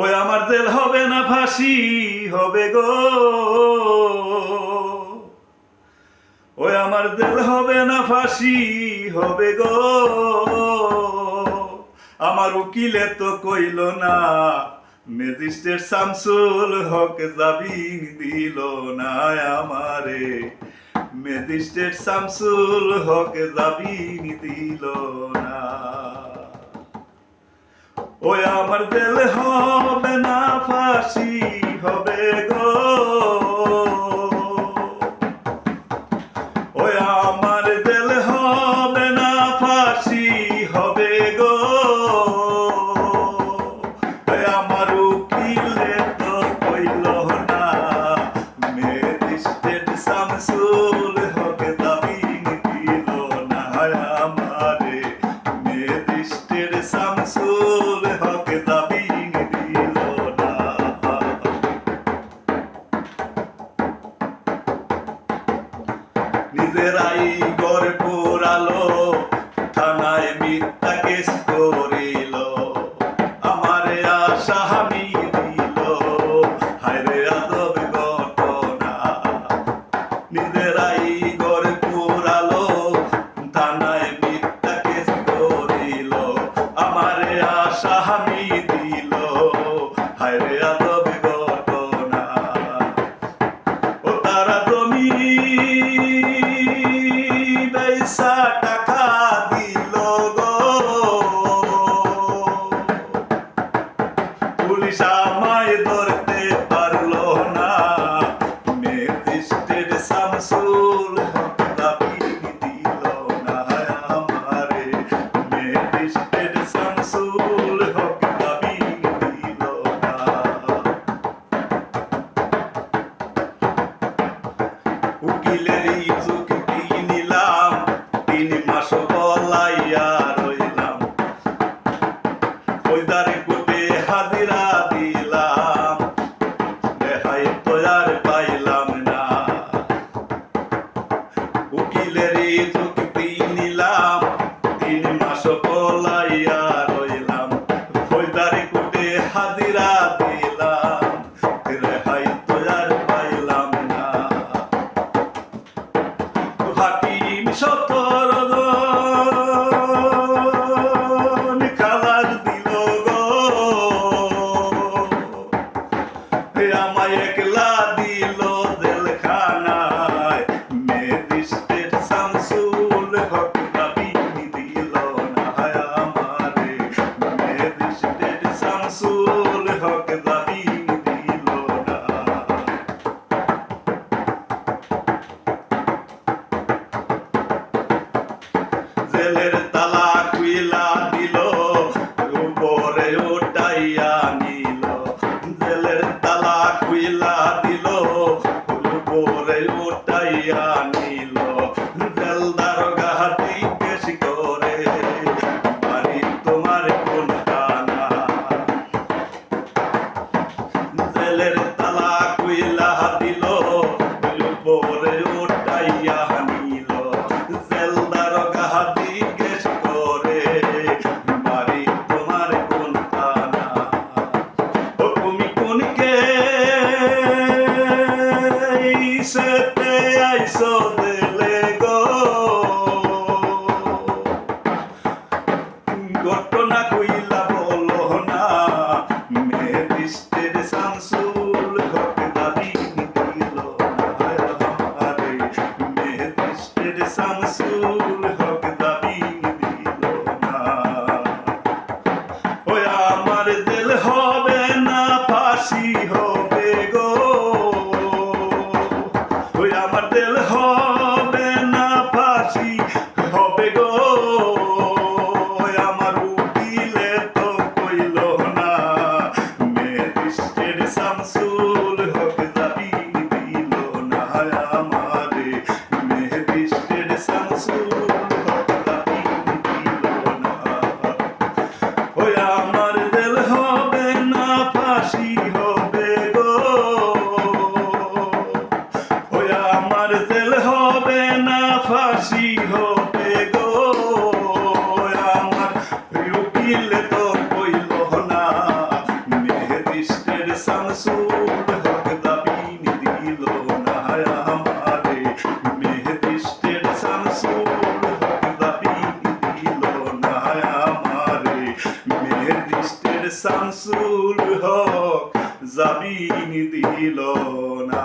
ওই আমার জেল হবে না ফাঁসি হবে গো, ওই আমার জেল হবে না ফাঁসি হবে গো। আমার উকিলে তো কইল না, ম্যাজিস্ট্রেট শামসুল হক জামিন দিল না আমারে, ম্যাজিস্ট্রেট শামসুল হক জামিন দিল না। ওই আমার জেল হবে না ফাঁসি হবে গো, ওই আমার জেল হবে না ফাঁসি হবে গো। ওই আমার উকিলে তো কইল না, ম্যাজিস্ট্রেট শামসুল হক জামিন দিল না আমারে, ম্যাজিস্ট্রেট শামসুল হক জামিন দিল না। নিজেরাই গড় পোড়ালো, থানায় মিথ্যা কেস করিল, আমারে আসামি দিল, হায়রে আজব ঘটনা। নিজেরাই গড় পোড়ালো, থানায় মিথ্যা কেস করিল, আমারে আসামি দিল, হায়রে আজব ঘটনা। ও তারা জমি পয়সা টাকা দিল গো, পুলিশ আমায় ধরতে পারলো না, ম্যাজিস্ট্রেট শামসুল হক জামিন দিল না আমারে, ম্যাজিস্ট্রেট শামসুল হক জামিন দিল না। উকিলেরই চুক্তি নিলাম, 3 মাস বলাইয়া রইলাম, ফৌজদারি কোর্টে হাজিরা দিলাম, রেহাই তো আর পাইলাম না। উকিলেরই চুক্তি নিলাম, 3 মাস বলাইয়া রইলাম, ফৌজদারি কোর্টে হাজিরা দিলাম, রেহাই তো আর পাইলাম না। হাকিম 17 জন খালাস দিল গো, আমায় একলা দিল জেলখানায়, ম্যাজিস্ট্রেট শামসুল হক জামিন দিল না আমারে, ম্যাজিস্ট্রেট শামসুল হক জামিন দিল না। জেলের তালা খুইলা দিল, উপরে উঠাইয়া নিল, জেলের তালা খুইলা দিল, উপরে উঠাইয়া নিল, জেল দারোগা জিজ্ঞেস করে, বাড়ি তোমার কোনখানা। জেলের তালা খুইলা দিল, উপরে উঠাইয়া নিল, জেল দারোগা জিজ্ঞেস করে, বাড়ি তোমার কোনখানা। ও তুমি কোন কেসেতে আইছো জেলে গো, ঘটনা কইলা বলো না, ম্যাজিস্ট্রেট শামসুল হক জামিন দিল না আমারে, ম্যাজিস্ট্রেট শামসুল হক জামিন দিল না। ওই আমার জেল হবে না ফাঁসি হবে গো, ওই আমার জেল হবে না ফাঁসি হবে গো। ওই আমার উকিলে তো কইল না, ম্যাজিস্ট্রেট শামসুল হক জামিন দিল না আমারে, ম্যাজিস্ট্রেট শামসুল হক জামিন দিল না। ওই আমার জেল হবে না ফাঁসি হবে গো, ওই আমার জেল হবে না ফাঁসি হবে গো। আমার উকিল তো কইল না, মেহেদি শামসুল হক জামিন দিল না।